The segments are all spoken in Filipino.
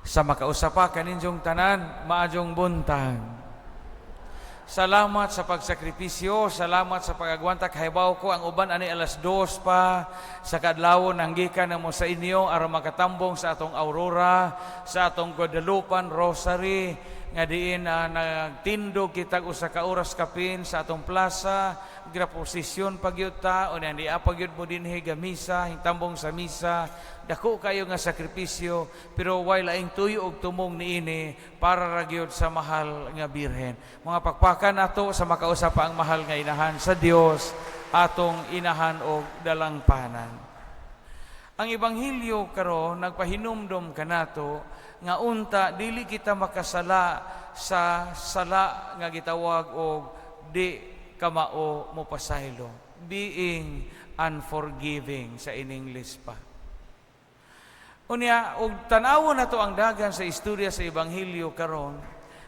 Sa makausapa kaninyong tanan, maadjong buntag. Salamat sa pagsakripisyo, salamat sa pagagwanta. Kahibaw ko ang uban ani alas 2 pa sa kadlawon nanggikan na mo sa inyo aron makatambong sa atong Aurora, sa atong Guadalupe Rosary nga diin nagtindog kitag usa ka oras kapin sa atong plaza, graposisyon pagyuta o ni apagyud mo dinhi ga misa, hintambong sa misa. Dako kayo nga sakripisyo, pero way laing tuyo og tumong niini para ra gyud sa mahal nga birhen. Mga pakpakan nato sa makausap ang mahal nga inahan sa Dios, atong inahan og dalangpanan. Ang ebanghelyo karon nagpahinumdom kanato nga unta dili kita makasala sa sala nga gitawag og di kamao mo pasaylo, being unforgiving sa in English pa. Unya, og tanawon nato ang dagan sa istorya sa ebanghelyo karon,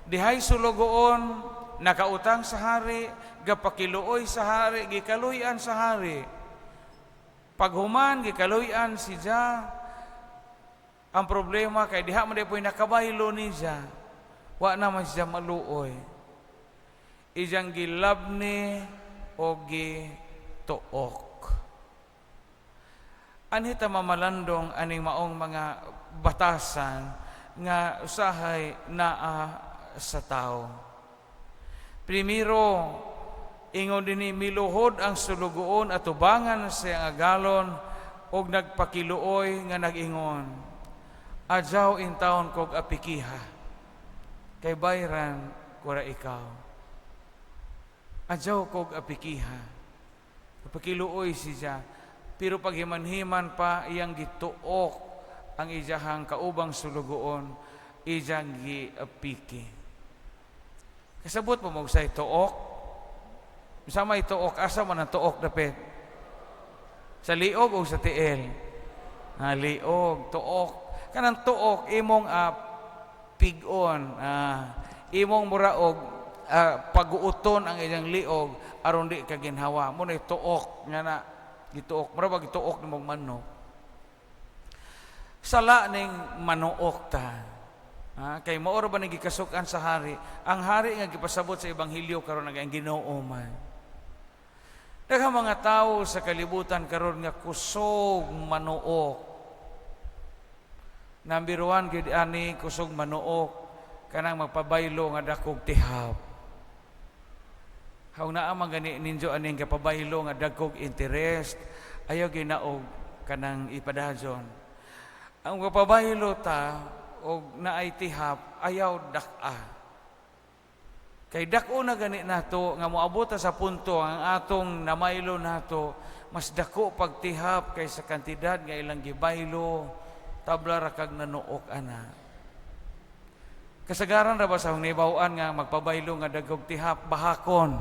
dihay sulugoon nakautang sa hari, gapakiluoy sa hari, gikaluyan sa hari. Paghuman gikaluyan si Jah. Ang problema kay diha man po'y nakabaylo ni Jah. Wa naman siya maluoy. Ijang gilabni o gituok. Anita mamalandong aning maong mga batasan nga usahay naa sa tao. Primero, ingon dinhi miluhod ang sulugoon at tubangan sa iyang agalon og nagpakiluoy nga nag-ingon, adyaw in taon kog apikiha, kay bayran kura ikaw. Adyaw kog apikiha. Pakiluoy siya. Pero paghiman-himan pa iyang gituok ang ijahang kaubang sulugoon, ijang giapiki. Kasabot mo magsay tuok. Sama ituok, asa man ang tuok dapit? Sa liog o sa tiil? Liog, tuok. Kanang tuok, imong pigon, imong muraog, pag-uuton ang iyang liog, aron di ka ginhawa. Muna tuok, nga na, gituok, marabag gituok ng mga manok. Sala ning manuok ta. Kay maoro ba nang gikasukan sa hari? Ang hari nga gipasabot sa ebanghelyo karon nga ang Ginoo man. Daghang mga tao sa kalibutan karon nga kusog manuok. Number 1 gid ani kusog manuok kanang magpabaylo nga dakog tihap. Haw naa man gani ninyo aning kapabaylo nga dagkog interest, ayaw ginaog kanang ipadazon. Ang kapabaylo ta og naay tihap, ayaw dak-a. Kay dak-o na gani nato nga moabot sa punto ang atong namaylo nato mas dako pagtihap kaysa kantidad nga ilang gibaylo, tabla ra kag nanuok ana. Kasagaran ra ba sa hunibaw-an nga magpabaylo nga dagkog tihap bahakon?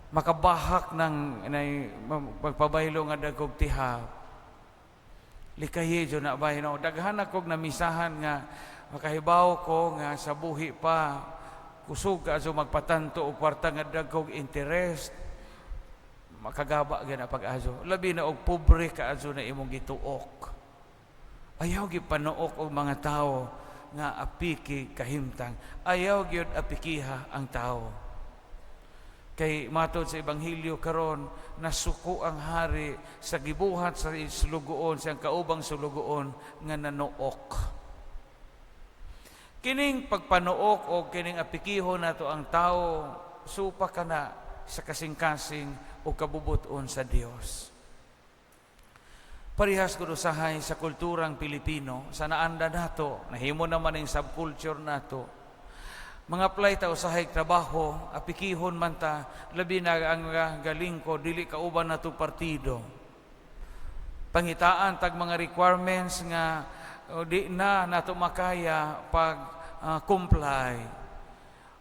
Makabahak ng magpabaylo nga dagkog tihap. Likahi dyan na ba, daghan akong namisahan nga makahibaw ko nga sa buhi pa kusog ka aso magpatanto o kwarta nga dagkog interest, makagaba gana pag-aso. Labi na og pobre ka aso na imong gituok. Ayaw gipanuok og mga tao nga apiki kahimtang. Ayaw gyud apikiha ang tao. Kay matod sa ebanghelyo karon nasuko ang hari sa gibuhat sa sulugoon, sa kaubang sulugoon nga nanuok. Kining pagpanuok o kining apikihon nato ang tao, supa kana sa kasing-kasing o kabubuton sa Dios. Parihas ko usahay sa kulturang Pilipino, sa naanda nato, nahimo naman yung subculture nato. Mga play ta usahay trabaho, apikihon man ta, labi na ang galing ko, dili kauban na to partido. Pangitaan tag mga requirements nga di na nato makaya pag comply.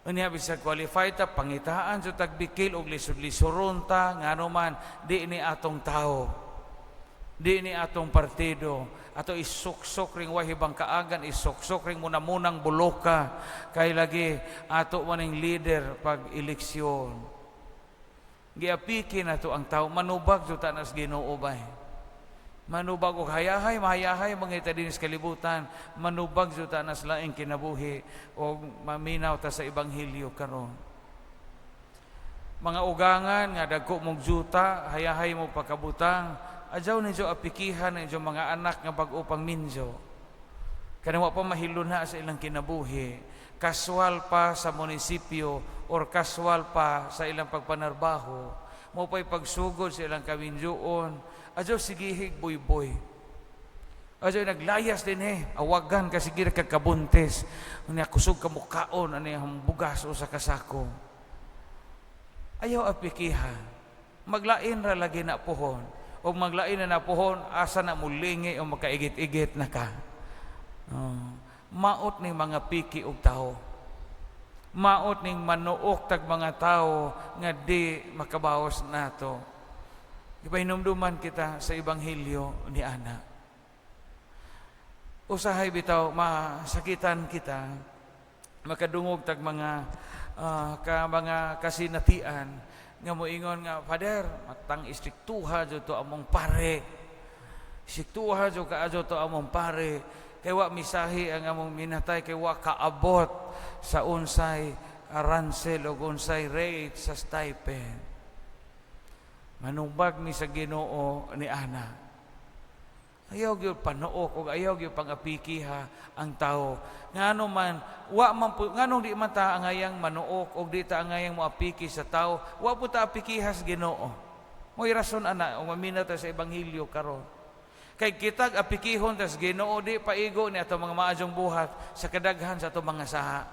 Unya bisag qualified ta, pangitaan so tagbikil og lisod-lisuron ta, nga man di ni atong tao. Di ni atong partido. Ato isuksok ring wahibang kaagan, isuksok ring munamunang buloka, kay lagi ato maning leader pag eleksyon. Giapiki na to ang tao, manubag so tanas Ginoo bay. Manubag og hayahay, mahayahay, mangita din sa kalibutan. Manubag jud ta nas laing kinabuhi o maminaw ta sa Ebanghelyo karon. Mga ugangan nga dagko mong juta, hayahay mo pagkabutang, adyaw ninyo apikihan ng inyong mga anak nga bag-o pang minjo. Kanang wa pa mahiluna sa ilang kinabuhi, kaswal pa sa munisipyo or kaswal pa sa ilang pagpanarbaho, mo pa'y pagsugod sa ilang kaminjoon, adyo sigihig boy-boy. Adyo naglayas din awagan kasi gira kagkabuntes. Unya kusog ka mukaon, ano yung bugas o sa kasako. Ayaw apikiha. Maglain ra lagi na puhon. O maglain na puhon, asa na mulingi o makaigit-igit na ka. Maot ning mga piki og tao. Maot ning manuok tag mga tao nga di makabawas nato. Ipahinumduman kita sa Ebanghelyo ni Ana. Usahay bitaw, masakitan kita, makadungog tag mga kasinatian, nga moingon nga, Father, matang istriktuha dyo to among pare. Istriktuha dyo ka dyo to among pare. Kay wa misahi ang among minatay, kay wa kaabot sa unsay aransel o unsay rate sa stipend. Manubag mi sa Ginoo ni Ana. Ayaw gyud panuok o ayaw gyud pangapikiha ang tao. Ngano man nganong di man ta angayang manuok o di ta angayang moapiki sa tao, wa po ta apikiha sa Ginoo. Mo'y rason ana o mamina ta sa Ebanghelyo karon. Kay kitag apikihon ta sa Ginoo di paigo ni ato mga maadjong buhat sa kadaghan sa ato mga saha.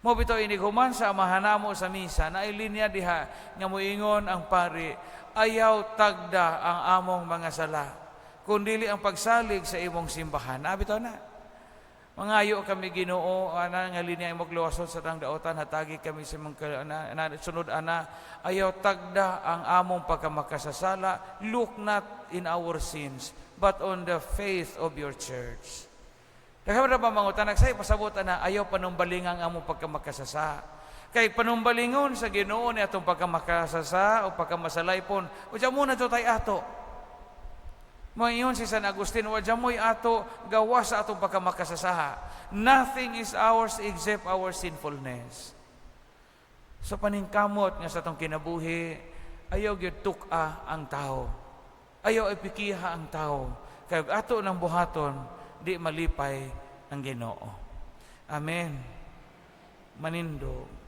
Mo bitaw ini human sa mahanamo sa misa na ilinya diha nga moingon ang pari, ayaw tagda ang among mga sala kundili ang pagsalig sa imong simbahan. Bitaw na. Mangayo kami Ginoo ana nga linya imong luwasod sa tang daotan, hatagi kami sa imong sunod ana, ayaw tagda ang among pagkamakasasala, look not in our sins but on the faith of your church. Kaya ba mangutanag sa'yo, pasabutan na ayaw panumbalingan ang among pagkamakasasa. Kay panumbalingon sa Ginoo ni atong pagkamakasasa o pagkamasalaypon, o dyan muna ito tayo ato. Mayon si San Agustin, o dyan mo'y ato gawa sa atong pagkamakasasa. Nothing is ours except our sinfulness. Sa paningkamot nga sa atong kinabuhi, ayaw gyud tuk-a ang tao. Ayaw ipikiha ang tao. Kaya ato ng buhaton, di malipay ang Ginoo. Amen. Manindog.